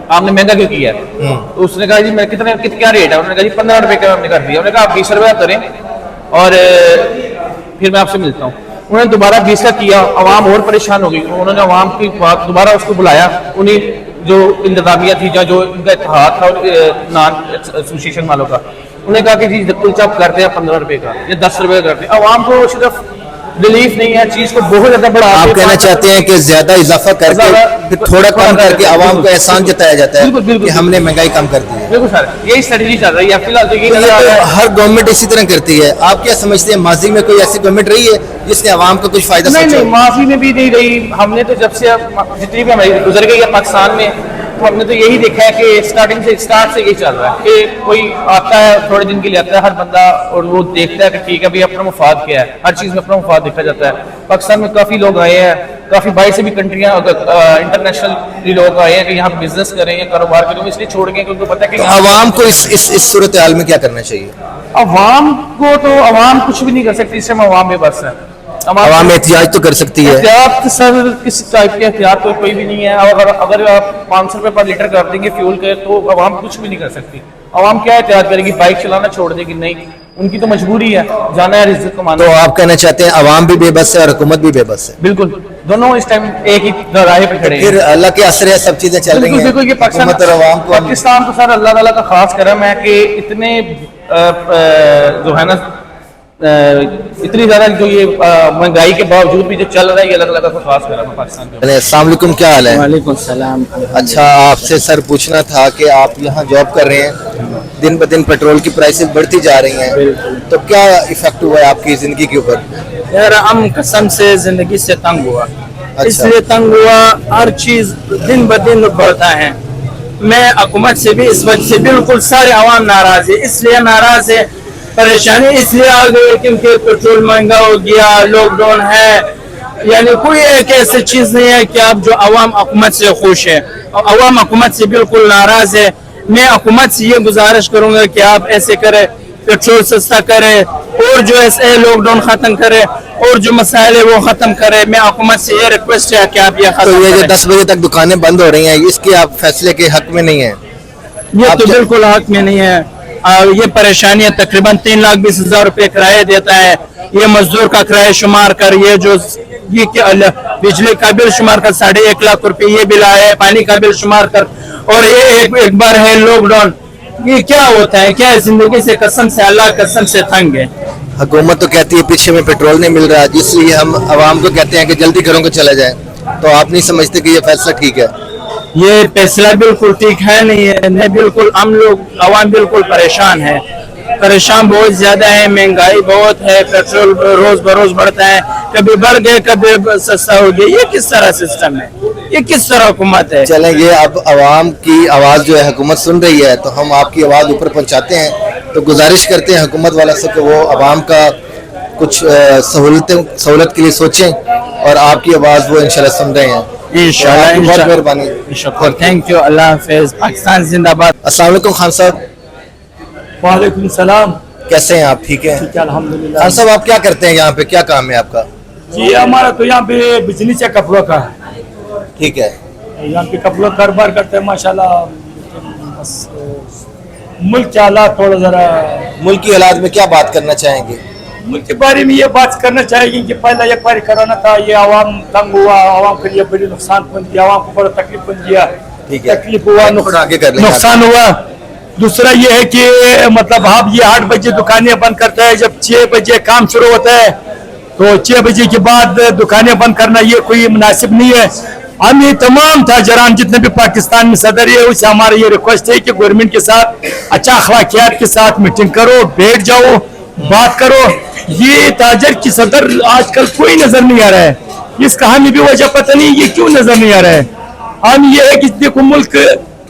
Speaker 5: آپ نے مہنگا کیوں کیا ہے؟ تو اس نے کہا جی میں کیا ریٹ ہے؟ انہوں نے کہا جی 15 روپے کا ہم نے کر دیا. انہوں نے کہا آپ 20 روپے کریں اور پھر میں آپ سے ملتا ہوں. انہوں نے دوبارہ 20 کا کیا, عوام اور پریشان ہو گئی. انہوں نے عوام کی بات دوبارہ اس کو بلایا, انہیں جو انتظامیہ تھی جو ان کا اتحاد تھا نان ایسوسیشن والوں کا, انہوں نے کہا کہ جی کلچا کرتے ہیں 15 روپے کا یا 10 روپے کا کرتے ہیں. عوام کو صرف ریلیف نہیں ہے, چیز کو بہت زیادہ بڑھا.
Speaker 2: آپ کہنا چاہتے ہیں کہ زیادہ اضافہ کر کے پھر تھوڑا کم کر کے عوام کو احسان جتایا جاتا ہے کہ ہم نے مہنگائی کم کر دی ہے.
Speaker 5: بالکل سر, یہی اسٹریٹجی چل رہی ہے فی الحال. تو یہ
Speaker 2: ہر گورنمنٹ اسی طرح کرتی ہے. آپ کیا سمجھتے ہیں ماضی میں کوئی ایسی گورنمنٹ رہی ہے جس نے عوام کو کچھ فائدہ سوچا؟
Speaker 5: نہیں, ماضی میں بھی نہیں رہی. ہم نے تو جب سے جتنی بھی ہماری گزر گئی ہے پاکستان میں, تو ہم نے تو یہی دیکھا ہے کہ اسٹارٹ سے یہی چل رہا ہے کہ کوئی آتا ہے تھوڑے دن کے لیے آتا ہے ہر بندہ, اور وہ دیکھتا ہے کہ ٹھیک ہے بھائی اپنا مفاد کیا ہے. ہر چیز میں اپنا مفاد دیکھا جاتا ہے. پاکستان میں کافی لوگ آئے ہیں, کافی باہر سے بھی کنٹریاں انٹرنیشنل لوگ آئے ہیں کہ یہاں بزنس کریں یا کاروبار کریں, اس لیے چھوڑ گئے کیونکہ پتہ ہے کہ
Speaker 2: عوام کو اس صورتحال میں کیا کرنا چاہیے؟
Speaker 5: عوام کو تو عوام کچھ بھی نہیں کر سکتی, اس سے عوام میں بس ہے.
Speaker 2: عوام احتجاج تو کر سکتی ہے.
Speaker 5: احتیاط سر کس ٹائپ کے احتیاط تو کوئی بھی نہیں ہے. اگر آپ 500 روپے پر لیٹر کر دیں گے فیول کے تو عوام کچھ بھی نہیں کر سکتی. عوام کیا احتیاط کرے گی؟ بائک چلانا چھوڑ دے گی؟ نہیں, ان کی تو مجبوری ہے, جانا ہے رزق کمانا.
Speaker 2: تو آپ کہنا چاہتے ہیں عوام بھی بے بس ہے اور حکومت بھی بے بس ہے؟
Speaker 5: بالکل, دونوں اس ٹائم ایک ہی راہ پہ کھڑے ہیں.
Speaker 2: پھر اللہ کے اثر سب چیزیں چل رہی ہیں.
Speaker 5: بالکل, یہ
Speaker 2: حکومت اور عوام کو
Speaker 5: پاکستان تو سر اللہ تعالیٰ کا خاص کرم ہے کہ اتنے جو ہے نا اتنی زیادہ جو یہ مہنگائی کے باوجود بھی جو چل رہا ہے یہ اللہ تعالیٰ کا خاص کرم ہے پاکستان کے.
Speaker 2: السلام علیکم, کیا حال ہے؟
Speaker 7: وعلیکم السلام.
Speaker 2: اچھا, آپ سے سر پوچھنا تھا کہ آپ یہاں جاب کر رہے ہیں, دن بدن پیٹرول کی پرائسز بڑھتی جا رہی ہیں, تو کیا ایفیکٹ ہوا ہے آپ کی زندگی کے اوپر؟
Speaker 7: یار ہم قسم سے زندگی سے تنگ ہوا, اس لیے تنگ ہوا, ہر چیز دن بدن بڑھتا ہے. میں حکومت سے بھی اس وقت سے بالکل سارے عوام ناراض ہے. اس لیے ناراض ہے, پریشانی اس لیے آ گئی کیونکہ پیٹرول مہنگا ہو گیا, لاک ڈاؤن ہے. یعنی کوئی ایک ایسی چیز نہیں ہے کہ آپ جو عوام حکومت سے خوش ہے, عوام حکومت سے بالکل ناراض ہے. میں حکومت سے یہ گزارش کروں گا کہ آپ ایسے کرے, پیٹرول سستا کرے اور جو ایسے لاک ڈاؤن ختم کرے اور جو مسائل ہے وہ ختم کرے. میں حکومت سے یہ ریکویسٹ ہے کہ آپ یہ ختم کریں.
Speaker 2: یہ جو 10 بجے تک دکانیں بند ہو رہی ہیں اس کے آپ فیصلے کے حق میں نہیں ہیں؟
Speaker 7: یہ تو بالکل حق میں نہیں ہے. یہ پریشانی ہے, تقریباً 3,20,000 روپے کرایہ دیتا ہے. یہ مزدور کا کرایہ شمار کر, یہ جو بجلی کا بل شمار کر 1.5 لاکھ روپے یہ بل آیا ہے, پانی کا بل شمار کر, اور یہ ایک بار ہے لاک ڈاؤن. یہ کیا ہوتا ہے؟ کیا زندگی سے قسم سے اللہ قسم سے تنگ ہے.
Speaker 2: حکومت تو کہتی ہے پیچھے میں پیٹرول نہیں مل رہا, جس لیے ہم عوام کو کہتے ہیں کہ جلدی گھروں کو چلا جائیں. تو آپ نہیں سمجھتے کہ یہ فیصلہ ٹھیک ہے؟
Speaker 7: یہ فیصلہ بالکل ٹھیک ہے نہیں ہے. میں بالکل, ہم لوگ عوام بالکل پریشان ہے, پریشان بہت زیادہ ہے. مہنگائی بہت ہے, پیٹرول روز بروز بڑھتا ہے, کبھی بڑھ گئے کبھی سستا ہو گیا. یہ کس طرح سسٹم ہے؟ یہ کس طرح حکومت ہے؟
Speaker 2: چلیں, یہ اب عوام کی آواز جو ہے حکومت سن رہی ہے تو ہم آپ کی آواز اوپر پہنچاتے ہیں. تو گزارش کرتے ہیں حکومت والا سے کہ وہ عوام کا کچھ سہولت کے لیے سوچیں, اور آپ کی آواز وہ انشاءاللہ سن رہے ہیں.
Speaker 7: انشاءاللہ,
Speaker 2: بہت مہربانی.
Speaker 7: شکر, تھینک یو, اللہ حافظ. پاکستان زندہ باد.
Speaker 2: السلام علیکم خان صاحب.
Speaker 1: وعلیکم السلام.
Speaker 2: کیسے ہیں آپ؟ ٹھیک ہیں
Speaker 1: الحمدللہ.
Speaker 2: خان صاحب, آپ کیا کرتے ہیں یہاں پہ, کیا کام ہے آپ کا؟
Speaker 1: جی ہمارا تو یہاں پہ بزنس ہے کپڑوں کا.
Speaker 2: ٹھیک ہے,
Speaker 1: یہاں پہ کپڑوں کا کاروبار کرتے ہیں ماشاءاللہ. मुल्क के हालात थोड़ा ज़रा,
Speaker 2: मुल्क की हालात में क्या बात करना चाहेंगे?
Speaker 1: मुल्क के बारे में ये बात करना चाहेंगे कि पहला एक बार कोरोना था, ये आवाम तंग हुआ, आवाम के लिए बड़ी नुकसान पहुंच गया, आवाम को बड़ा तकलीफ पहुंच गया,
Speaker 2: ठीक है,
Speaker 1: तकलीफ हुआ,
Speaker 2: थोड़ा आगे कर लें।
Speaker 1: नुकसान हुआ। दूसरा ये है कि मतलब आप ये 8 बजे दुकानें बंद करता है, जब 6 बजे काम शुरू होता है तो 6 बजे के बाद दुकानें बंद करना ये कोई मुनासिब नहीं है। हम ये तमाम ताजरान जितने भी पाकिस्तान में सदर है, उससे हमारा ये रिक्वेस्ट है कि गवर्नमेंट के साथ अच्छा अखलाकियात के साथ मीटिंग करो, बैठ जाओ, बात करो। ये ताजर की सदर आजकल कोई नजर नहीं आ रहा है, इसका हमें भी वजह पता नहीं ये क्यों नजर नहीं आ रहा है। हम ये है कि देखो मुल्क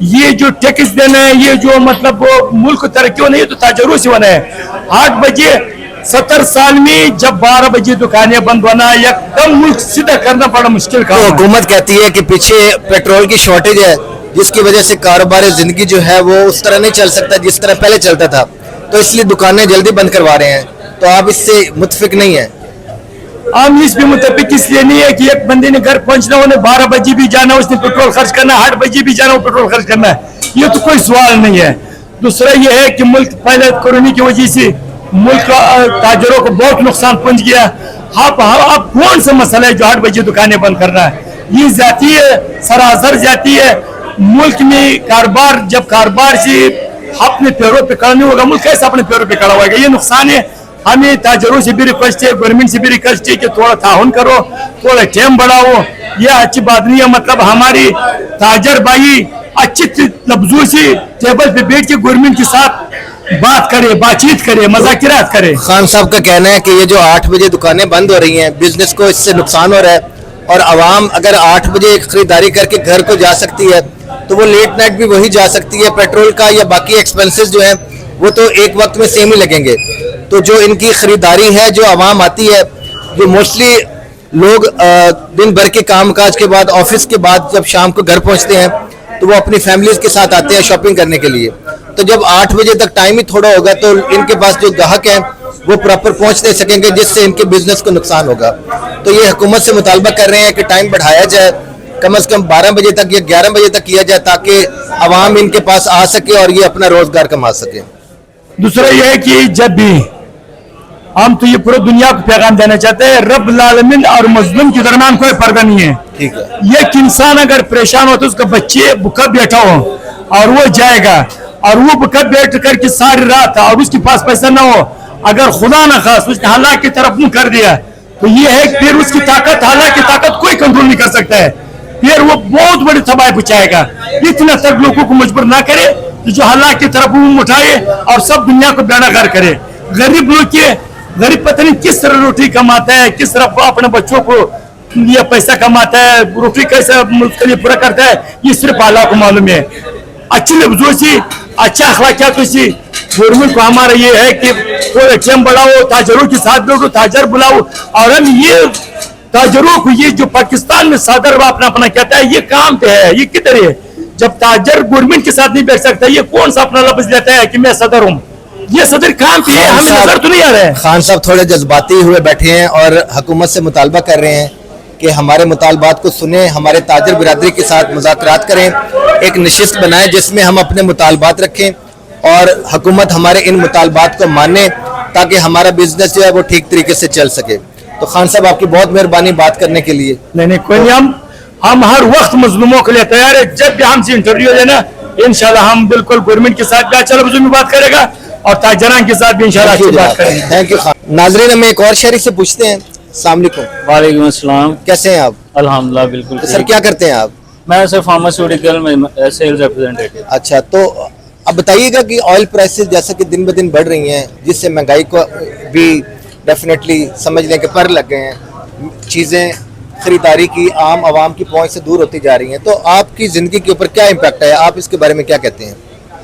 Speaker 1: ये जो टैक्स देना है, ये जो मतलब वो मुल्क को तरक्की होना है, तो ताजरों से होना है। 8 बजे 70 साल में जब 12 बजे दुकानें बंद होना, एकदम मुल्क सीधा करना बड़ा मुश्किल काम
Speaker 2: तो
Speaker 1: है।
Speaker 2: हुकूमत कहती है कि पीछे पेट्रोल की शॉर्टेज है, जिसकी वजह से कारोबार जिंदगी जो है वो उस तरह नहीं चल सकता जिस तरह पहले चलता था, तो इसलिए दुकानें जल्दी बंद करवा रहे हैं। तो आप इससे मुतफिक नहीं है?
Speaker 1: हम इस भी मुतफिक इसलिए नहीं है कि एक बंदे ने घर पहुंचना, उन्हें 12 बजे भी जाना, उसने पेट्रोल खर्च करना, 8 बजे भी जाना, पेट्रोल खर्च करना है, ये तो कोई सवाल नहीं है। दूसरा ये है कि मुल्क पहले कोरोना की वजह से मुल्क ताजरों को बहुत नुकसान पहुंच गया। आप कौन सा मसला है जो 8 बजे दुकानें बंद करना है? ये जाती है, सरासर जाती है। मुल्क में कारोबार, जब कारोबार से अपने पैरों पे खड़ा नहीं होगा, मुल्क कैसे अपने पैरों पे खड़ा होगा? ये नुकसान है। हमें ताजरों से भी रिक्वेस्ट है, गवर्नमेंट से भी रिक्वेस्ट है कि थोड़ा ताउन करो, थोड़ा टाइम बढ़ाओ। ये अच्छी बात नहीं है। मतलब हमारी ताजर भाई अच्छी लफ्जों से टेबल पे बैठ के गवर्नमेंट के साथ बात करे, बातचीत करे, मज़ाकिरात करे।
Speaker 2: खान साहब का कहना है कि ये जो 8 बजे दुकानें बंद हो रही हैं, बिजनेस को इससे नुकसान हो रहा है, और आवाम अगर 8 बजे खरीदारी करके घर को जा सकती है तो वो लेट नाइट भी वही जा सकती है। पेट्रोल का या बाकी एक्सपेंसेस जो हैं वो तो एक वक्त में सेम ही लगेंगे। तो जो इनकी खरीदारी है, जो आवाम आती है, जो मोस्टली लोग दिन भर के काम काज के बाद, ऑफिस के बाद जब शाम को घर पहुंचते हैं तो वो अपनी फैमिलीज के साथ आते हैं शॉपिंग करने के लिए। तो जब 8 बजे तक टाइम ही थोड़ा होगा तो इनके पास जो ग्राहक हैं वो प्रॉपर पहुंच नहीं सकेंगे, जिससे इनके बिजनेस को नुकसान होगा। तो ये हुकूमत से मुतालबा कर रहे हैं कि टाइम बढ़ाया जाए, कम से कम 12 बजे तक या 11 बजे तक किया जाए, ताकि आवाम इनके पास आ सके और ये अपना रोजगार कमा सके।
Speaker 1: दूसरा यह है कि जब भी हम तो ये पूरी दुनिया को पैगाम देना चाहते हैं, रब आलमीन और मजलूम के दरमियान कोई पर्दा नहीं है।
Speaker 2: ठीक है।
Speaker 1: ये इंसान अगर परेशान हो तो उसका बच्चे भूखा बैठा हो और वो जाएगा, और वो भूखा बैठ करके सारी रात, और उसके पास पैसा ना हो, अगर खुदा न खास उसने हालात की तरफ मुंह कर दिया, तो ये है फिर उसकी ताकत, हालात की ताकत कोई कंट्रोल नहीं कर सकता है, फिर वो बहुत बड़ी तबाही पहुंचाएगा। इतना तक लोगों को मजबूर ना करे कि जो हालात की तरफ मुंह उठाए और सब दुनिया को बेड़ागर करे। गरीब लोग के गरीब पता नहीं किस तरह रोटी कमाता है, किस तरह अपने बच्चों को ये पैसा कमाता है, रोटी कैसे उसके लिए पूरा करता है, ये सिर्फ अल्लाह को मालूम है। अच्छी लफ्जों से, अच्छा अखलाकियातों से गवर्नमेंट को हमारा ये है कि थोड़ा टाइम बढ़ाओ, ताजरों के साथ बैठो, ताजर बुलाओ, और हम ये ताजरों को, ये जो पाकिस्तान में सदर अपना अपना कहता है, ये काम पे है, ये किधर है? जब ताजर गवर्नमेंट के साथ नहीं बैठ सकता, ये कौन सा अपना लफ्ज लेता है कि मैं सदर हूँ? ये सदर काम पे है, हमें नजर तो नहीं आ रहा है।
Speaker 2: खान साहब थोड़े जज्बाती हुए बैठे हैं और हुकूमत से मुतालबा कर रहे हैं कि हमारे मुतालबात को सुने, हमारे ताजर बिरादरी के साथ मुज़ाकरात करें, एक नशिस्त बनाएं जिसमें हम अपने मुतालबात रखें और हुकूमत हमारे इन मुतालबात को माने, ताकि हमारा बिजनेस जो है वो ठीक तरीके से चल सके। तो खान साहब आपकी बहुत मेहरबानी बात करने के लिए।
Speaker 1: नहीं कोई नहीं, हम हर वक्त मजलूमों के लिए तैयार है। जब भी हमसे इंटरव्यू लेना, इंशाल्लाह हम बिल्कुल गवर्नमेंट के साथ भी अच्छा लफ्ज़ों में बात करेगा और ताजरान के साथ भी इंशाल्लाह अच्छी बात करेंगे।
Speaker 2: Thank you Khan. नाजरीन, हमें एक और शहरी से पूछते हैं। अस्सलाम वालेकुम।
Speaker 6: वालेकुम अस्सलाम।
Speaker 2: कैसे हैं आप?
Speaker 6: अल्हम्दुलिल्लाह बिल्कुल
Speaker 2: तो सर क्या करते हैं आप?
Speaker 6: मैं सर फार्मास्यूटिकल में सेल्स रिप्रेजेंटेटिव।
Speaker 2: अच्छा, तो अब बताइएगा कि ऑयल प्राइसेस जैसा कि दिन ब दिन बढ़ रही हैं, जिससे महंगाई को भी डेफिनेटली समझ लें कि पर लग गए हैं, चीज़ें खरीदारी की आम आवाम की पहुंच से दूर होती जा रही हैं, तो आपकी ज़िंदगी के ऊपर क्या इम्पैक्ट है? आप इसके बारे में क्या कहते हैं?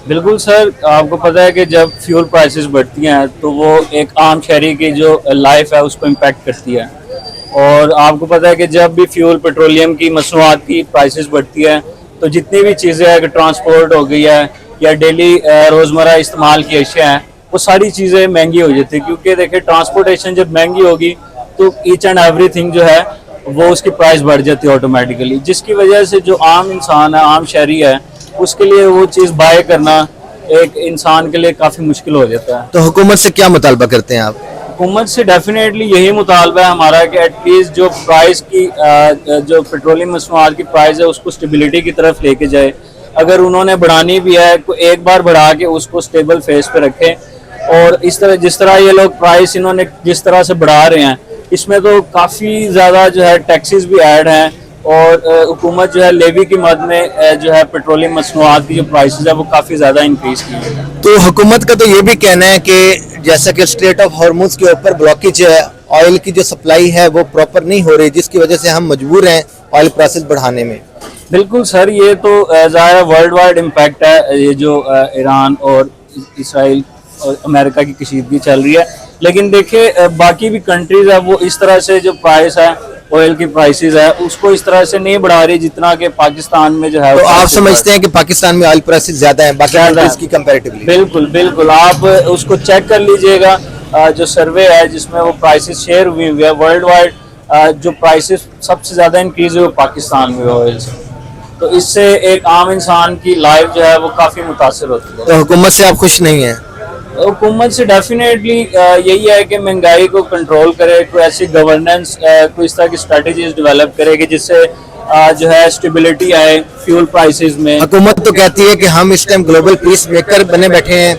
Speaker 6: बिल्कुल सर, आपको पता है कि जब फ्यूल प्राइसेस बढ़ती हैं तो वो एक आम शहरी की जो लाइफ है उसको इम्पैक्ट करती है। और आपको पता है कि जब भी फ्यूल पेट्रोलियम की मसनूआत की प्राइसेस बढ़ती है तो जितनी भी चीज़ें हैं कि ट्रांसपोर्ट हो गई है या डेली रोज़मर्रा इस्तेमाल की अशिया हैं, वो सारी चीज़ें महंगी हो जाती है। क्योंकि देखिए ट्रांसपोर्टेशन जब महंगी होगी तो ईच एंड एवरीथिंग जो है वो उसकी प्राइस बढ़ जाती है ऑटोमेटिकली, जिसकी वजह से जो आम इंसान है, आम शहरी है, उसके लिए वो चीज़ बाय करना ایک انسان کے لیے کافی مشکل ہو جاتا ہے.
Speaker 2: تو حکومت سے کیا مطالبہ کرتے ہیں آپ؟
Speaker 6: حکومت سے ڈیفینیٹلی یہی مطالبہ ہے ہمارا کہ ایٹ لیسٹ جو پرائز کی جو پیٹرولیم مصنوعات کی پرائز ہے اس کو اسٹیبلٹی کی طرف لے کے جائے. اگر انہوں نے بڑھانی بھی ہے ایک بار بڑھا کے اس کو اسٹیبل فیس پہ رکھے. اور اس طرح جس طرح یہ لوگ پرائس انہوں نے جس طرح سے بڑھا رہے ہیں اس میں تو کافی زیادہ جو ہے ٹیکسز بھی ایڈ ہیں. اور حکومت جو ہے لیوی کی مد میں جو ہے پیٹرولیم مصنوعات کی جو پرائسز ہے وہ کافی زیادہ انکریز کی ہیں.
Speaker 2: تو حکومت کا تو یہ بھی کہنا ہے کہ جیسا کہ اسٹریٹ آف ہارموز کے اوپر بلاکیج ہے, آئل کی جو سپلائی ہے وہ پراپر نہیں ہو رہی, جس کی وجہ سے ہم مجبور ہیں آئل پرائسز بڑھانے میں.
Speaker 6: بالکل سر, یہ تو ظاہر ورلڈ وائڈ امپیکٹ ہے یہ جو ایران اور اسرائیل اور امریکہ کی کشیدگی چل رہی ہے. لیکن دیکھیں باقی بھی کنٹریز ہے وہ اس طرح سے جو پرائس ہے آئل کی پرائسز ہے اس کو اس طرح سے نہیں بڑھا رہی جتنا کہ پاکستان میں جو ہے.
Speaker 2: تو آپ سمجھتے ہیں کہ پاکستان میں آئل پرائسز زیادہ ہیں باقی کنٹریز کی کمپیریٹیولی؟
Speaker 6: بالکل بالکل, آپ اس کو چیک کر لیجئے گا جو سروے ہے جس میں وہ پرائسز شیئر ہوئی ہوئی ہے ورلڈ وائڈ جو پرائسز سب سے زیادہ انکریز ہوئے پاکستان میں آئل سے. تو اس سے ایک عام انسان کی لائف جو ہے وہ کافی متاثر ہوتی ہے.
Speaker 2: تو حکومت سے آپ خوش نہیں ہیں؟
Speaker 6: حکومت سے ڈیفینیٹلی یہی ہے کہ مہنگائی کو کنٹرول کرے, کوئی ایسی گورننس کوئی اس طرح کی اسٹریٹجیز ڈیولپ کرے کہ جس سے جو ہے اسٹیبلٹی آئے فیول پرائسز میں.
Speaker 2: حکومت تو کہتی ہے کہ ہم اس ٹائم گلوبل پیس میکر بنے بیٹھے ہیں,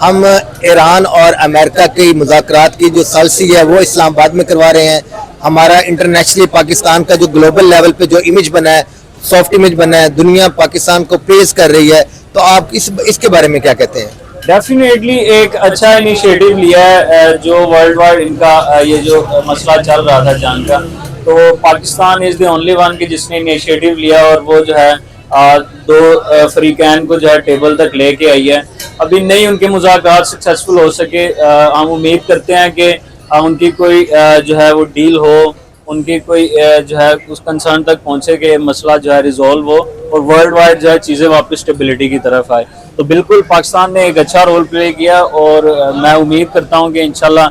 Speaker 2: ہم ایران اور امریکہ کی مذاکرات کی جو ثالثی ہے وہ اسلام آباد میں کروا رہے ہیں. ہمارا انٹرنیشنلی پاکستان کا جو گلوبل لیول پہ جو امیج بنا ہے, سافٹ امیج بنا ہے, دنیا پاکستان کو پریز کر رہی ہے, تو آپ اس کے بارے میں کیا کہتے ہیں؟
Speaker 6: ڈیفینیٹلی ایک اچھا انیشیٹو لیا ہے جو ورلڈ وائڈ ان کا یہ جو مسئلہ چل رہا تھا جنگ کا, تو پاکستان از دی اونلی ون کی جس نے انیشیٹو لیا اور وہ جو ہے دو فریقین کو جو ہے ٹیبل تک لے کے آئی ہے. ابھی نہیں ان کے مذاکرات سکسیسفل ہو سکے, ہم امید کرتے ہیں کہ ان کی کوئی جو ہے وہ ڈیل ہو, ان کی کوئی جو ہے اس کنسرن تک پہنچے کہ مسئلہ جو ہے ریزولو ہو اور ورلڈ وائڈ جو ہے چیزیں واپس اسٹیبلٹی کی طرف آئے. تو بالکل پاکستان نے ایک اچھا رول پلے کیا اور میں امید کرتا ہوں کہ انشاءاللہ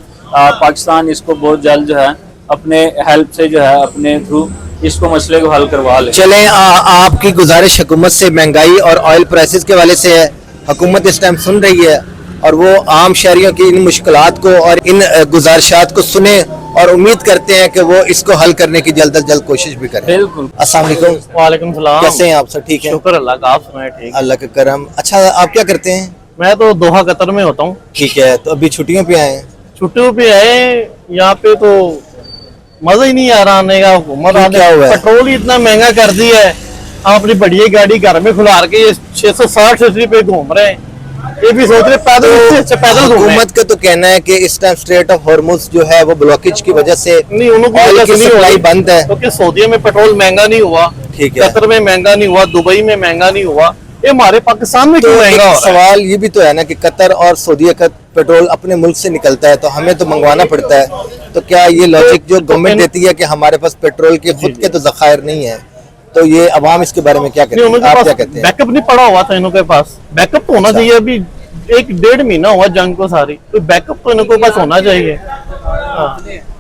Speaker 6: پاکستان اس کو بہت جلد جو ہے اپنے ہیلپ سے جو ہے اپنے تھرو اس کو مسئلے کو حل کروا لے.
Speaker 2: چلیں آپ کی گزارش حکومت سے مہنگائی اور آئل پرائسز کے حوالے سے ہے. حکومت اس ٹائم سن رہی ہے اور وہ عام شہریوں کی ان مشکلات کو اور ان گزارشات کو سنیں اور امید کرتے ہیں کہ وہ اس کو حل کرنے کی جلد از جلد کوشش بھی کریں.
Speaker 6: بالکل.
Speaker 2: السلام علیکم.
Speaker 3: وعلیکم السلام.
Speaker 2: کیسے ہیں آپ؟ سب ٹھیک ہے؟
Speaker 3: شکر اللہ کا, آپ سنائیں؟ ٹھیک.
Speaker 2: اللہ کا کرم. اچھا آپ کیا کرتے ہیں؟
Speaker 3: میں تو دوحہ قطر میں ہوتا ہوں.
Speaker 2: ٹھیک ہے, تو ابھی چھٹیوں پہ آئے ہیں؟
Speaker 3: چھٹیوں پہ آئے, یہاں پہ تو مزہ ہی نہیں آ رہا آنے کا. حکومت پیٹرول ہی اتنا مہنگا کر دی ہے, ہم اپنی بڑی گاڑی گھر میں کھلار کے 660 پہ گھوم رہے ہیں, یہ بھی سوچ رہے پیدل.
Speaker 2: حکومت کا تو کہنا ہے کہ اس ٹائم اسٹریٹ آف ہارموز جو ہے وہ بلاکیج کی وجہ سے
Speaker 3: آئل
Speaker 2: کی سپلائی بند ہے.
Speaker 3: کیونکہ سعودیہ میں پیٹرول مہنگا نہیں ہوا, قطر میں مہنگا نہیں ہوا, دبئی میں مہنگا نہیں ہوا, یہ ہمارے پاکستان میں کیوں مہنگا ہو رہا ہے؟
Speaker 2: سوال یہ بھی تو ہے نا کہ قطر اور سعودیہ کا پیٹرول اپنے ملک سے نکلتا ہے تو ہمیں تو منگوانا پڑتا ہے. تو کیا یہ لاجک جو گورنمنٹ دیتی ہے کہ ہمارے پاس پیٹرول کے خود کے تو ذخائر نہیں ہے, تو یہ عوام اس کے بارے میں کیا کہتے ہیں؟ آپ کیا کہتے ہیں؟
Speaker 3: بیک اپ نہیں پڑا ہوا تھا انہوں کے پاس, بیک اپ تو ہونا چاہیے. ابھی 1-1.5 مہینہ ہوا جنگ کو ساری, تو بیک اپ تو انہوں کے پاس ہونا چاہیے.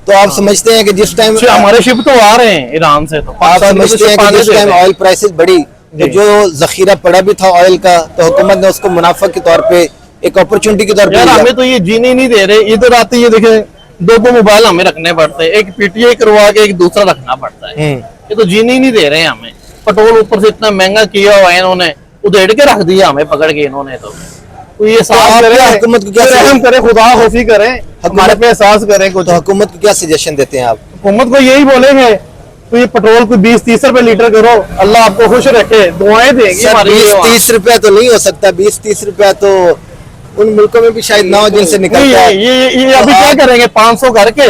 Speaker 2: تو آپ سمجھتے ہیں کہ جس ٹائم
Speaker 3: ہمارے شپ تو آ رہے ہیں ایران سے, تو
Speaker 2: آپ سمجھتے ہیں کہ جس ٹائم آئل پرائسز بڑھی تو جو ذخیرہ پڑا بھی تھا آئل کا تو حکومت نے اس کو منافع کے طور پہ ایک اپرچونٹی کے طور پہ
Speaker 3: یار ہمیں تو یہ جینے نہیں دے رہے. ادھر آتے یہ دیکھیں 2 موبائل ہمیں رکھنے پڑتے ہیں, ایک پی ٹی آئی کروا کے ایک دوسرا رکھنا پڑتا ہے. یہ تو جینے ہی نہیں دے رہے ہمیں. پیٹرول اوپر سے اتنا مہنگا کیا ہوا ہے انہوں نے, ادھیڑ کے رکھ دیا ہمیں پکڑ کے انہوں نے. تو یہ احساس کریں
Speaker 2: حکومت کو, کیا
Speaker 3: رحم کریں, خدا خوفی کریں, ہمارے پہ احساس کریں کچھ.
Speaker 2: تو حکومت کو کیا سجیشن دیتے ہیں آپ؟
Speaker 3: حکومت کو یہی بولیں گے تو یہ پیٹرول کو 20-30 روپے لیٹر کرو, اللہ آپ کو خوش رکھے, دعائیں دیں گی.
Speaker 2: 20-30 روپے تو نہیں ہو سکتا, 20-30 روپے تو ان ملکوں میں بھی شاید نہ ہو جن سے نکلتا ہے.
Speaker 3: یہ ابھی کیا کریں گے, 500 کر کے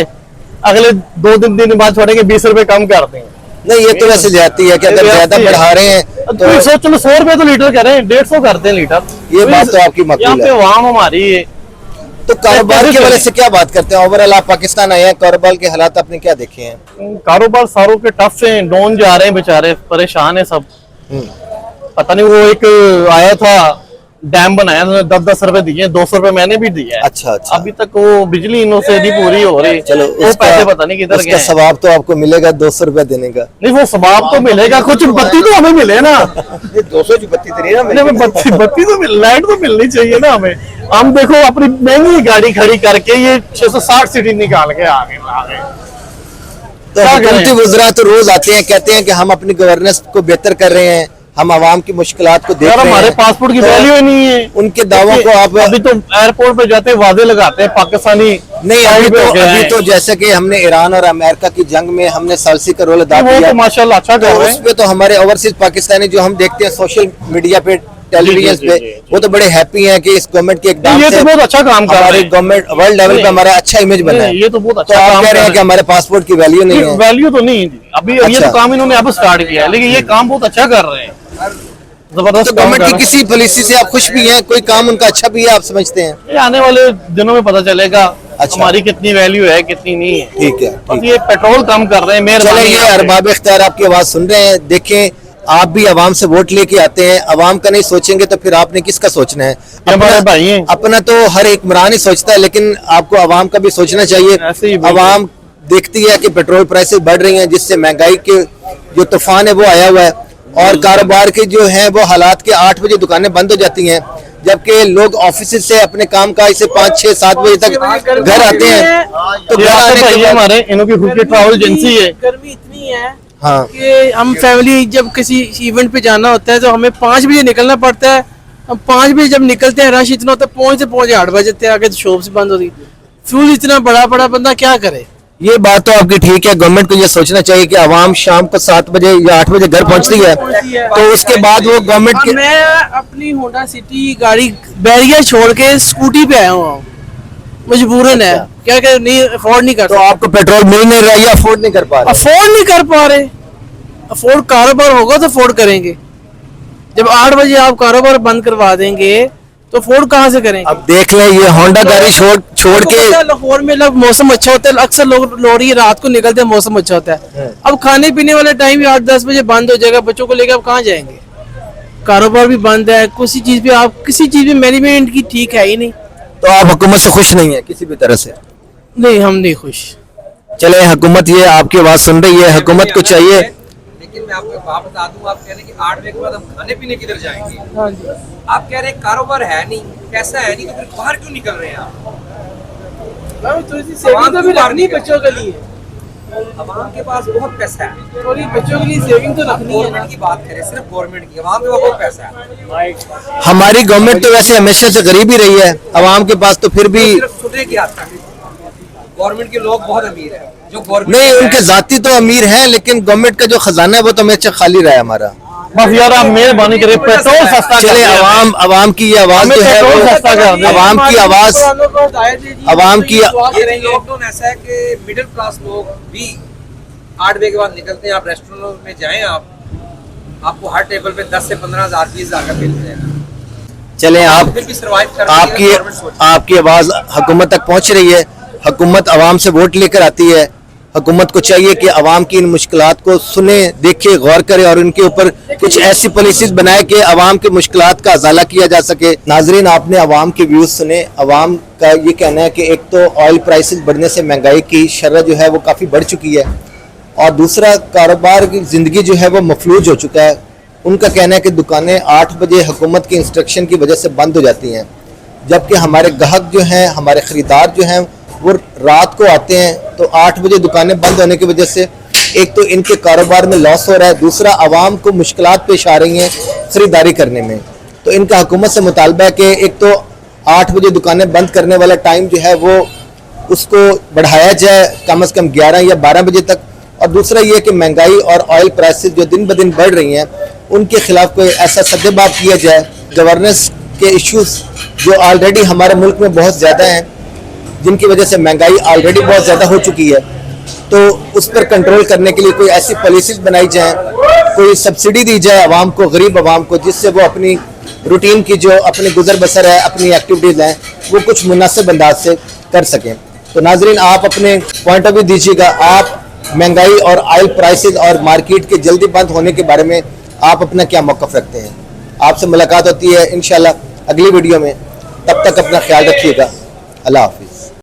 Speaker 3: اگلے 2 دن بعد چھوڑیں گے 20 روپے کم کر دیں گے.
Speaker 2: نہیں یہ تو ویسے زیادتی ہے کہ اگر زیادہ بڑھا رہے ہیں تو
Speaker 3: چلو 100 روپے تو لیٹر کریں, 150 کرتے ہیں لیٹر.
Speaker 2: یہ بات تو آپ کی مقبول ہے.
Speaker 3: یہاں پہ عوام ہماری ہے.
Speaker 2: تو کاروبار کے حوالے سے کیا بات کرتے ہیں؟ اوورآل آپ پاکستان آئے ہیں, کاروبار کے حالات آپ نے کیا دیکھے ہیں؟
Speaker 3: کاروبار ساروں کے ٹف ہیں, ڈون جا رہے ہیں بیچارے, پریشان ہیں سب. پتہ نہیں وہ ایک آیا تھا डैम बनाया, 10-10 रुपए दिए, 200 रुपए मैंने भी दिया है।
Speaker 2: अच्छा अच्छा,
Speaker 3: अभी तक वो बिजली इनों से नहीं पूरी हो रही।
Speaker 2: चलो
Speaker 3: वो पैसे पता नहीं किधर गए
Speaker 2: उसका
Speaker 3: हैं।
Speaker 2: सवाब तो आपको मिलेगा 200 रुपया देने का।
Speaker 3: नहीं वो सवाब तो मिलेगा, कुछ बत्ती तो हमें मिले ना।
Speaker 2: 200 की बत्ती तो नहीं ना
Speaker 3: नहीं, हमें बत्ती तो लाइट तो मिलनी चाहिए ना हमें। हम देखो अपनी महंगी गाड़ी खड़ी करके ये 660 सीटी निकाल के आ गए।
Speaker 2: तो
Speaker 3: क्या
Speaker 2: हुकूमती
Speaker 3: करें?
Speaker 2: वज़रा तो रोज आते हैं, कहते हैं कि हम अपनी गवर्नेंस को बेहतर कर रहे हैं, हम आवाम की मुश्किलात को देख
Speaker 3: यार
Speaker 2: रहे हैं।
Speaker 3: हमारे पासपोर्ट की
Speaker 2: तो
Speaker 3: वैल्यू ही नहीं है।
Speaker 2: उनके दावों को आप
Speaker 3: अभी तो एयरपोर्ट पे जाते वादे लगाते हैं पाकिस्तानी।
Speaker 2: नहीं, अभी तो जैसे कि हमने ईरान और अमेरिका की जंग में हमने सालसी का रोल अदा
Speaker 3: वो
Speaker 2: किया,
Speaker 3: तो माशाल्लाह अच्छा कर
Speaker 2: तो
Speaker 3: रहे हैं।
Speaker 2: उसमें तो हमारे ओवरसीज पाकिस्तानी जो हम देखते हैं सोशल मीडिया पे, टेलीविजन
Speaker 3: जी,
Speaker 2: पे,
Speaker 3: जी, जी।
Speaker 2: वो तो बड़े हैप्पी हैं कि इस गवर्नमेंट के एकदम
Speaker 3: ये
Speaker 2: से
Speaker 3: तो बहुत अच्छा काम कर
Speaker 2: हमारी
Speaker 3: रहे हैं।
Speaker 2: गवर्नमेंट वर्ल्ड लेवल पे हमारा अच्छा इमेज बना है।
Speaker 3: ये तो बहुत
Speaker 2: तो
Speaker 3: अच्छा
Speaker 2: आप
Speaker 3: काम
Speaker 2: कह रहे हैं कि हमारे पासपोर्ट की वैल्यू नहीं है।
Speaker 3: वैल्यू तो नहीं है अभी। ये
Speaker 2: अच्छा।
Speaker 3: तो काम इन्होंने अब स्टार्ट किया है, लेकिन ये काम बहुत अच्छा कर रहे हैं, जबरदस्त
Speaker 2: तो
Speaker 3: काम
Speaker 2: गवर्नमेंट
Speaker 3: कर
Speaker 2: की
Speaker 3: रहे
Speaker 2: किसी पॉलिसी से आप खुश भी हैं? कोई काम उनका अच्छा भी है आप समझते हैं?
Speaker 3: हैं। ये आने वाले दिनों में पता चलेगा
Speaker 2: अच्छा।
Speaker 3: हमारी कितनी वैल्यू है कितनी नहीं है।
Speaker 2: ठीक है,
Speaker 3: बस ये पेट्रोल कम कर रहे हैं,
Speaker 2: चले
Speaker 3: मेहरबानी
Speaker 2: ये
Speaker 3: है।
Speaker 2: अरबाब इख्तियार आपकी आवाज सुन रहे हैं। देखें, आप भी आवाम से वोट लेके आते हैं, आवाम का नहीं सोचेंगे तो फिर आपने किसका सोचना है?
Speaker 3: ये हमारे भाई हैं।
Speaker 2: अपना तो हर एक इमरान ही सोचता है, लेकिन आपको आवाम का भी सोचना
Speaker 3: ऐसे ही
Speaker 2: चाहिए।
Speaker 3: बिल्कुल।
Speaker 2: आवाम देखती है कि पेट्रोल प्राइसेस बढ़ रही हैं, जिससे महंगाई के जो तूफान है वो आया हुआ है, और कारोबार के जो है वो हालात के 8 बजे दुकानें बंद हो जाती हैं, जबकि लोग ऑफिस से अपने काम काज से 5, 6, 7 बजे तक घर आते हैं। तो
Speaker 3: ये
Speaker 2: घर
Speaker 3: आपके
Speaker 2: आने
Speaker 3: भाई
Speaker 2: के
Speaker 3: हैं
Speaker 2: बाद
Speaker 3: हमारे, इनकी खुद की ट्रैवल एजेंसी है।
Speaker 7: गर्मी इतनी है
Speaker 2: हाँ,
Speaker 7: कि हम फैमिली जब किसी इवेंट पे जाना होता है तो हमें 5 बजे निकलना पड़ता है। हम 5 बजे जब निकलते हैं रश इतना होता है, पहुंचे 8 बजे तक आगे शॉप्स बंद होती। फ्यूल इतना बड़ा बंदा क्या करे?
Speaker 2: ये बात तो आपकी ठीक है। गवर्नमेंट को ये सोचना चाहिए कि आवाम शाम को 7 बजे या 8 बजे घर पहुंचती है, तो उसके बाद वो गवर्नमेंट
Speaker 7: अब
Speaker 2: के
Speaker 7: मैं अपनी होंडा सिटी गाड़ी बैरियर छोड़ के स्कूटी पे आया हूँ, मजबूरन है। क्या क्या नहीं अफोर्ड नहीं कर
Speaker 2: तो आपको पेट्रोल मिल नहीं रहा या अफोर्ड नहीं कर पा रहे?
Speaker 7: अफोर्ड नहीं कर पा रहे। अफोर्ड कारोबार होगा तो अफोर्ड करेंगे। जब 8 बजे आप कारोबार बंद करवा देंगे तो अफोर्ड कहाँ से करेंगे?
Speaker 2: अब देख लें, ये होंडा गाड़ी छोड़ के
Speaker 7: लाहौर में मौसम अच्छा होता है, अक्सर लोग लोरी रात को निकलते हैं, मौसम अच्छा होता है। अब खाने पीने वाला टाइम 8-10 बजे बंद हो जाएगा, बच्चों को लेकर आप कहाँ जाएंगे? कारोबार भी बंद है, किसी चीज पे आप किसी चीज में मैनेजमेंट की ठीक है ही नहीं।
Speaker 2: तो आप हुकूमत से खुश नहीं है किसी भी तरह से?
Speaker 7: नहीं, हम नहीं खुश।
Speaker 2: चले, हुकूमत ये आपकी आवाज सुन रही है, हुकूमत को चाहिए।
Speaker 8: लेकिन मैं आपको एक बात बता दूं, आप कह रहे हैं कि 8 बजे के बाद हम खाने पीने किधर जाएंगे?
Speaker 7: हाँ जी।
Speaker 8: आप कह रहे हैं कारोबार है नहीं, पैसा है नहीं, तो फिर बाहर क्यों निकल रहे हैं आप?
Speaker 7: सेविंग तो भी रखनी बच्चों के लिए,
Speaker 8: अवाम के पास बहुत पैसा है,
Speaker 7: थोड़ी बच्चों के लिए सेविंग तो रखनी है ना।
Speaker 8: गवर्नमेंट की बात करें, सिर्फ गवर्नमेंट की, अवाम के पास बहुत पैसा है।
Speaker 2: हमारी गवर्नमेंट तो वैसे हमेशा से गरीब ही रही है, आवाम के पास तो फिर भी
Speaker 8: सिर्फ सुनने की आता है, गवर्नमेंट के लोग बहुत अमीर है, जो गवर्नमेंट
Speaker 2: नहीं, उनके जाती तो अमीर हैं, लेकिन गवर्नमेंट का जो खजाना है वो तो हमेशा खाली रहा है हमारा।
Speaker 3: बस यार आप मेहरबानी करें, पेट्रोल सस्ता कर
Speaker 2: चले,
Speaker 3: दिया।
Speaker 2: आवाम की ये आवाज
Speaker 3: हमें
Speaker 2: जो है
Speaker 3: पेट्रोल
Speaker 2: वो
Speaker 3: सस्ता कर दिया।
Speaker 2: आवाम की आवाज आवाम की
Speaker 8: ये लॉकडाउन ऐसा है कि मिडिल क्लास लोग भी 8 बजे के बाद निकलते हैं। आप रेस्टोरेंट में जाएं, आपको हर टेबल पे 10 से 15,000 20,000 का बिल मिलेगा।
Speaker 2: चले, आप
Speaker 8: फिर भी सर्वाइव कर रही है, गवर्नमेंट सोच रही है।
Speaker 2: आपकी आवाज हुकूमत तक पहुंच रही है। हुकूमत आवाम से वोट लेकर आती है। हुकूमत को चाहिए कि आवाम की इन मुश्किलात को सुने, देखे, गौर करे और उनके ऊपर कुछ ऐसी पॉलिसीज बनाए कि आवाम की मुश्किलात का अजाला किया जा सके। नाजरीन, आपने आवाम के व्यूज सुने। आवाम का ये कहना है कि एक तो ऑयल प्राइसेस बढ़ने से महंगाई की शरह जो है वो काफ़ी बढ़ चुकी है, और दूसरा कारोबार की ज़िंदगी जो है वो मफलूज हो चुका है। उनका कहना है कि दुकानें 8 बजे हुकूमत की इंस्ट्रक्शन की वजह से बंद हो जाती हैं, जबकि हमारे ग्राहक जो हैं, हमारे ख़रीदार जो हैं वो रात को आते हैं। तो 8 बजे दुकानें बंद होने की वजह से एक तो इनके कारोबार में लॉस हो रहा है, दूसरा आवाम को मुश्किलात पेश आ रही हैं ख़रीदारी करने में। तो इनका हुकूमत से मुतालबा है कि एक तो 8 बजे दुकानें बंद करने वाला टाइम जो है वो उसको बढ़ाया जाए कम से कम 11 या 12 बजे तक, और दूसरा ये कि महंगाई और ऑयल प्राइसेस जो दिन ब दिन बढ़ रही हैं उनके खिलाफ कोई ऐसा सद्देबाब किया जाए। गवर्नेंस के इश्यूज जो ऑलरेडी हमारे मुल्क में बहुत ज़्यादा हैं, जिनकी वजह से महंगाई ऑलरेडी बहुत ज़्यादा हो चुकी है, तो उस पर कंट्रोल करने के लिए कोई ऐसी पॉलिसीज बनाई जाए, कोई सब्सिडी दी जाए आवाम को, गरीब आवाम को, जिससे वो अपनी रूटीन की जो अपनी गुजर बसर है, अपनी एक्टिविटीज़ हैं, वो कुछ मुनासिब अंदाज से कर सकें। तो नाजरीन, आप अपने पॉइंट ऑफ व्यू दीजिएगा। आप महंगाई और ऑयल प्राइसेस और मार्केट के जल्दी बंद होने के बारे में आप अपना क्या मौक़िफ़ रखते हैं? आपसे मुलाकात होती है इंशाल्लाह اگلی ویڈیو میں. تب تک اپنا خیال رکھیے گا. اللہ حافظ.